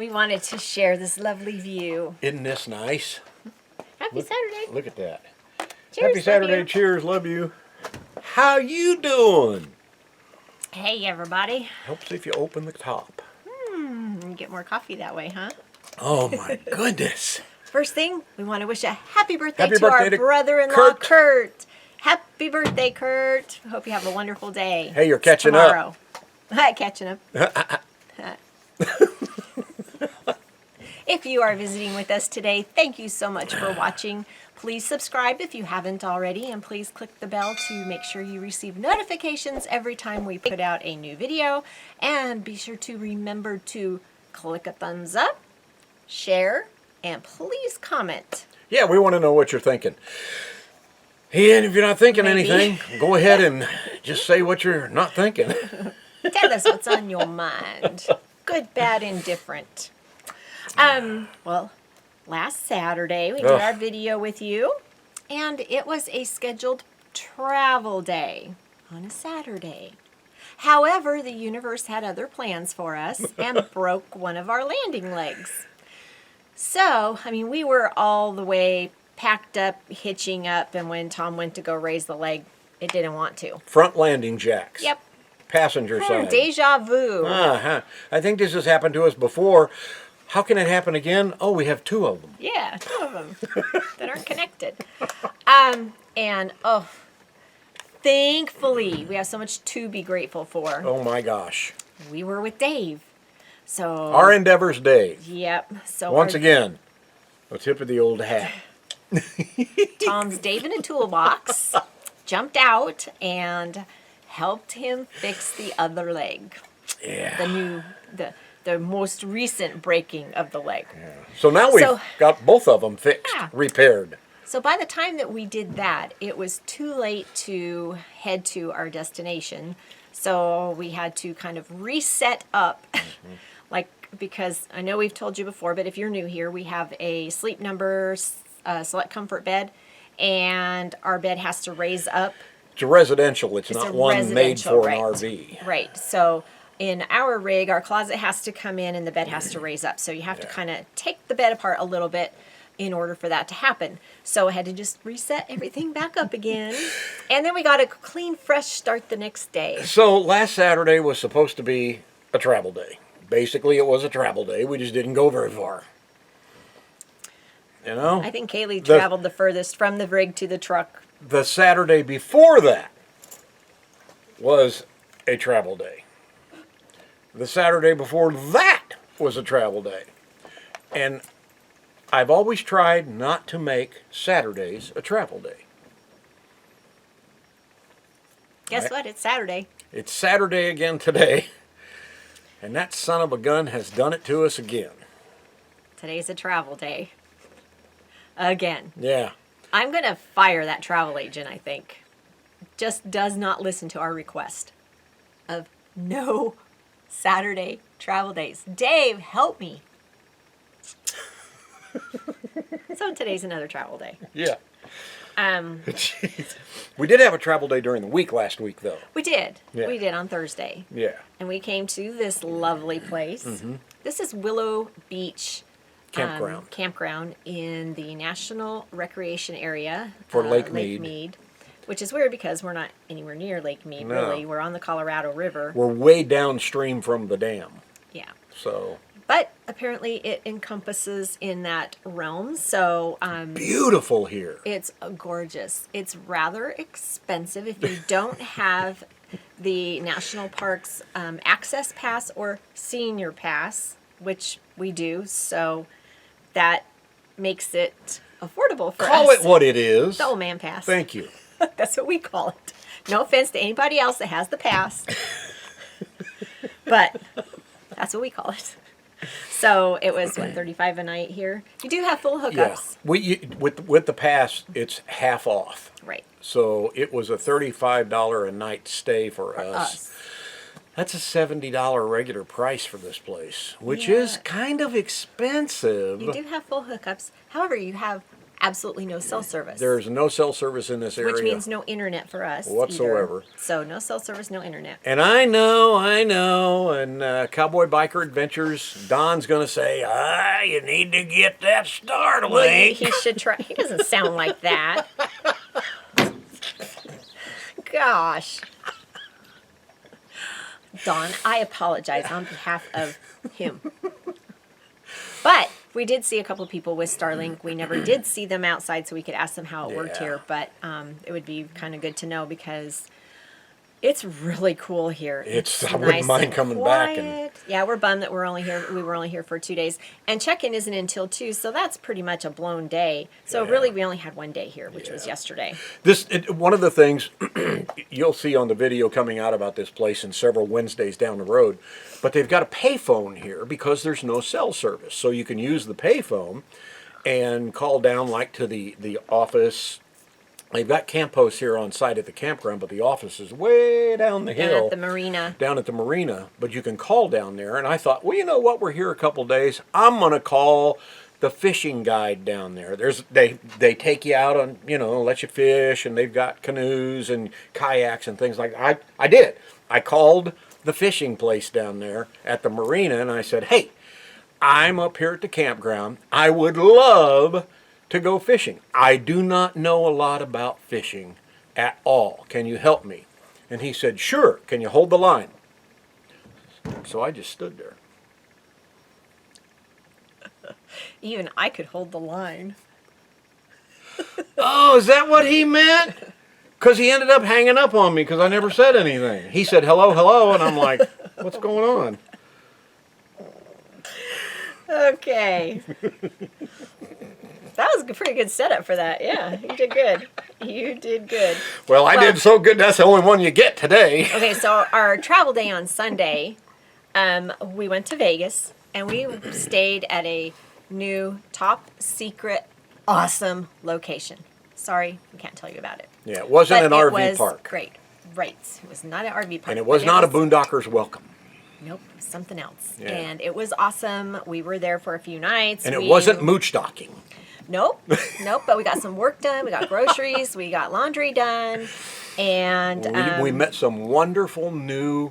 we wanted to share this lovely view. Isn't this nice? Happy Saturday. Look at that. Cheers, Happy Saturday. love you. Cheers. Love you. How you doing? Hey, everybody. Helps if you open the top. You get more coffee that way, huh? Oh, my goodness. First thing, we want to wish a happy birthday Happy to birthday our to brother-in-law, Kurt. Happy birthday, Kurt. Hope you have a wonderful day. Hey, you're It's catching tomorrow. up. Catching up. If you are visiting with us today, thank you so much for watching. Please subscribe if you haven't already, and please click the bell to make sure you receive notifications every time we put out a new video. And be sure to remember to click a thumbs up, share, and please comment. Yeah, we want to know what you're thinking. And if you're not thinking anything, go ahead and just say what you're not thinking. Tell us what's on your mind. Good, bad, indifferent. Well, last Saturday we did our video with you, and it was a scheduled travel day on a Saturday. However, the universe had other plans for us and broke one of our landing legs. So, I mean, we were all the way packed up, hitching up, and when Tom went to go raise the leg, it didn't want to. Front landing jacks. Yep. Passenger side. Deja vu. I think this has happened to us before. How can it happen again? Oh, we have two of them. Yeah, two of them that aren't connected. And, thankfully, we have so much to be grateful for. Oh, my gosh. We were with Dave. So Our endeavors, Dave. Yep. So Once again, a tip of the old hat. Tom's Dave in a toolbox jumped out and helped him fix the other leg. Yeah. The most recent breaking of the leg. Yeah. So now we've got both of them fixed, repaired. So by the time that we did that, it was too late to head to our destination. So we had to kind of reset up, because I know we've told you before, but if you're new here, we have a Sleep Number Select Comfort bed, and our bed has to raise up. It's a residential. It's not one made for an RV. Right. So in our rig, our closet has to come in and the bed has to raise up. So you have to kind of take the bed apart a little bit in order for that to happen. So I had to just reset everything back up again. And then we got a clean, fresh start the next day. So last Saturday was supposed to be a travel day. Basically, it was a travel day. We just didn't go very far. You know? I think Kaylee traveled the furthest from the rig to the truck. The Saturday before that was a travel day. The Saturday before that was a travel day. And I've always tried not to make Saturdays a travel day. Guess what? It's Saturday. It's Saturday again today. And that son of a gun has done it to us again. Today's a travel day. Again. Yeah. I'm going to fire that travel agent, I think. Just does not listen to our request of no Saturday travel days. Dave, help me. So today's another travel day. Yeah. Jeez. We did have a travel day during the week last week, though. We did. Yeah. We did on Thursday. Yeah. And we came to this lovely place. Mm-hmm. This is Willow Beach campground in the National Recreation Area for Lake Mead. Which is weird because we're not anywhere near Lake Mead, really. We're on the Colorado River. We're way downstream from the dam. Yeah. So. But apparently it encompasses in that realm. So beautiful here. It's gorgeous. It's rather expensive if you don't have the National Parks Access Pass or Senior Pass, which we do. So that makes it affordable for us. Call it what it is. The old man pass. Thank you. That's what we call it. No offense to anybody else that has the pass. But that's what we call it. So it was, what, $35 a night here? You do have full hookups. Yeah. With the pass, it's half off. Right. So it was a $35 a night stay for us. That's a $70 regular price for this place, which is kind of expensive. You do have full hookups. However, you have absolutely no cell service. There's no cell service in this area. Which means no internet for us whatsoever. either. So no cell service, no internet. And I know. And Cowboy Biker Adventures, Don's going to say, you need to get that Starlink. Well, he should try. He doesn't sound like that. Gosh. Don, I apologize on behalf of him. But we did see a couple of people with Starlink. We never did see them outside, so we could ask them how it worked here. But it would be kind of good to know because it's really cool here. I wouldn't mind coming back. Yeah, we're bummed that we were only here for 2 days. And check-in isn't until 2, so that's pretty much a blown day. So really, we only had 1 day here, which was yesterday. One of the things you'll see on the video coming out about this place in several Wednesdays down the road, but they've got a payphone here because there's no cell service. So you can use the payphone and call down like to the office. They've got camp hosts here on site at the campground, but the office is way down the hill. Down at the marina. Down at the marina, but you can call down there. And I thought, well, you know what? We're here a couple days. I'm going to call the fishing guide down there. They take you out on, let you fish, and they've got canoes and kayaks and things like that. I did it. I called the fishing place down there at the marina, and I said, hey, I'm up here at the campground. I would love to go fishing. I do not know a lot about fishing at all. Can you help me? And he said, sure. Can you hold the line? So I just stood there. Even I could hold the line. Oh, is that what he meant? Because he ended up hanging up on me because I never said anything. He said, hello, hello, and I'm like, what's going on? Okay. That was a pretty good setup for that. Yeah, you did good. You did good. Well, I did so good, that's the only one you get today. Okay, so our travel day on Sunday, we went to Vegas, and we stayed at a new top secret, awesome location. Sorry, we can't tell you about it. Yeah, it wasn't an RV was park. Great. Right. It was not an RV park. And it was not a boondocker's welcome. Nope, something else. Yeah. And it was awesome. We were there for a few nights. And it wasn't mooch docking. Nope, but we got some work done. We got groceries. We got laundry done. And we met some wonderful new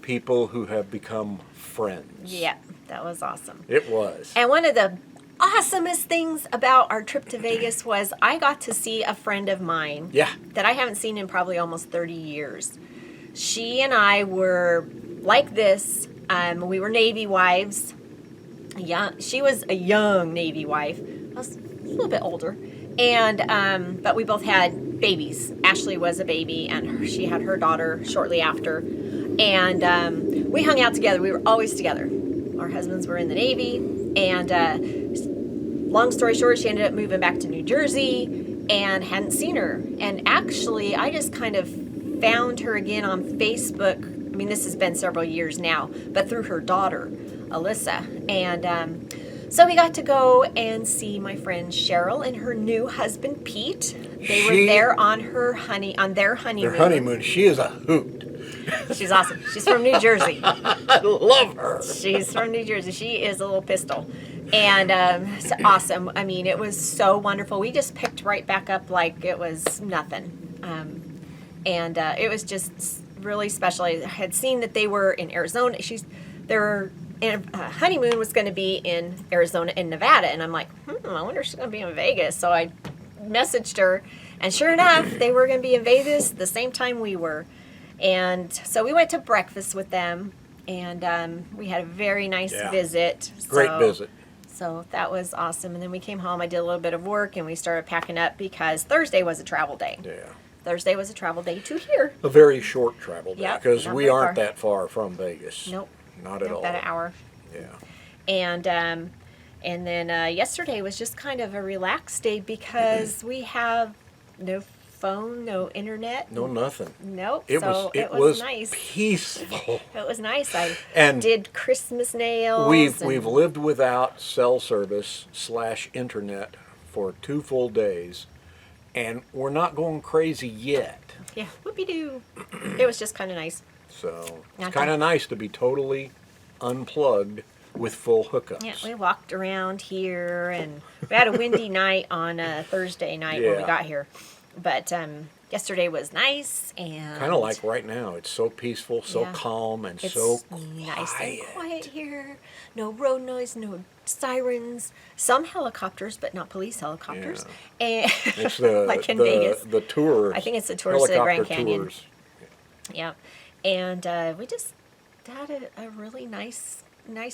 people who have become friends. Yeah, that was awesome. It was. And one of the awesomest things about our trip to Vegas was I got to see a friend of mine that I haven't seen in probably almost 30 years. She and I were like this. We were Navy wives. She was a young Navy wife. I was a little bit older. And but we both had babies. Ashley was a baby, and she had her daughter shortly after. And we hung out together. We were always together. Our husbands were in the Navy. And long story short, she ended up moving back to New Jersey and hadn't seen her. And actually, I just kind of found her again on Facebook. I mean, this has been several years now, but through her daughter, Alyssa. And so we got to go and see my friend Cheryl and her new husband, Pete. They were there on their honeymoon. Their honeymoon. She is a hoot. She's awesome. She's from New Jersey. I love her. She's from New Jersey. She is a little pistol. And it's awesome. I mean, it was so wonderful. We just picked right back up like it was nothing. And it was just really special. I had seen that they were in Arizona. Their honeymoon was going to be in Arizona and Nevada. And I'm like, I wonder if she's going to be in Vegas. So I messaged her. And sure enough, they were going to be in Vegas the same time we were. And so we went to breakfast with them. And we had a very nice visit. Great visit. So that was awesome. And then we came home. I did a little bit of work. And we started packing up because Thursday was a travel day. Yeah. Thursday was a travel day to here. A very short travel day because not we very aren't far. that far from Vegas. Nope. Not at all. About an hour. Yeah. And then yesterday was just kind of a relaxed day because we have no phone, no internet. No nothing. Nope. It was nice. Peaceful. It was nice. I And did Christmas nails. We've lived without cell service / internet for 2 full days, and we're not going crazy yet. Yeah, whoopie-doo. It was just kind of nice. So it's kind of nice to be totally unplugged with full hookups. Yeah, we walked around here, and we had a windy night on Thursday night when we Yeah. got here. But yesterday was nice, and Kind of like right now. It's so peaceful, so Yeah. calm, and it's so nice and quiet. quiet here. No road noise, no sirens. Some helicopters, but not police helicopters. And It's the like in the, Vegas. the tours. I think it's the tours to the Grand helicopter Canyon. tours. Yeah, and we just had a really nice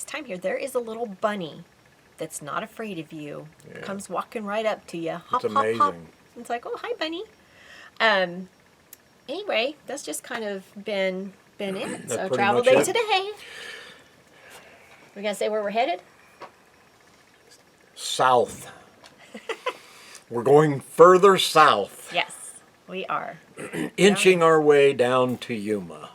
time here. There is a little bunny that's not afraid of you. Yeah. Comes walking right up to you. Hop, It's hop, hop. amazing. It's like, oh, hi, bunny. Anyway, that's just kind of been it. That's So pretty travel much day it. today. We're gonna say where we're headed. South. We're going further south, Yes, we are. inching our way down to Yuma.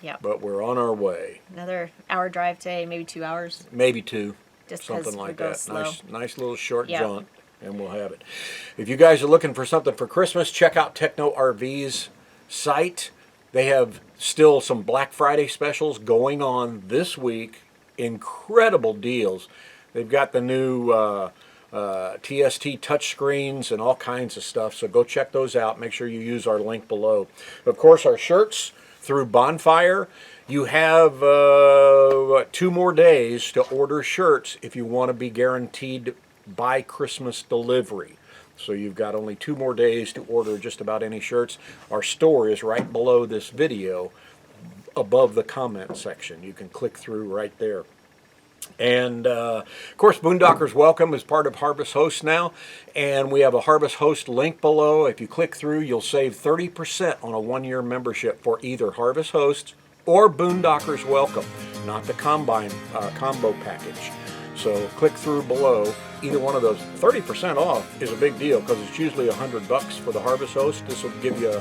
Yep. But we're on our way. Another hour drive today, maybe 2 hours. Maybe 2. Just 'cause something we like go that. slow. Nice little short Yeah. jaunt, and we'll have it. If you guys are looking for something for Christmas, check out Techno RV's site. They have still some Black Friday specials going on this week. Incredible deals. They've got the new TST touchscreens and all kinds of stuff. So go check those out. Make sure you use our link below. Of course, our shirts through Bonfire. You have 2 more days to order shirts if you want to be guaranteed by Christmas delivery. So you've got only 2 more days to order just about any shirts. Our store is right below this video, above the comment section. You can click through right there. And of course, Boondockers Welcome is part of Harvest Host now, and we have a Harvest Host link below. If you click through, you'll save 30% on a 1-year membership for either Harvest Host or Boondockers Welcome, not the combine combo package. So click through below, either one of those. 30% off is a big deal because it's usually $100 for the Harvest Host. This will give you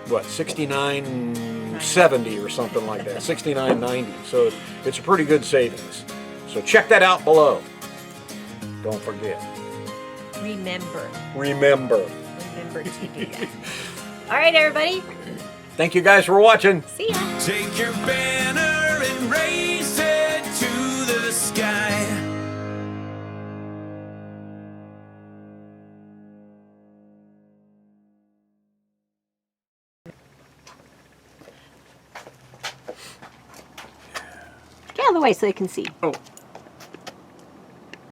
what, $69.70 or something like that, $69.90. So it's a pretty good savings. So check that out below. Don't forget. Remember to do that. All right, everybody. Thank you guys for watching. See ya. Take your banner and raise it to the sky. Get out of the way so they can see. Oh.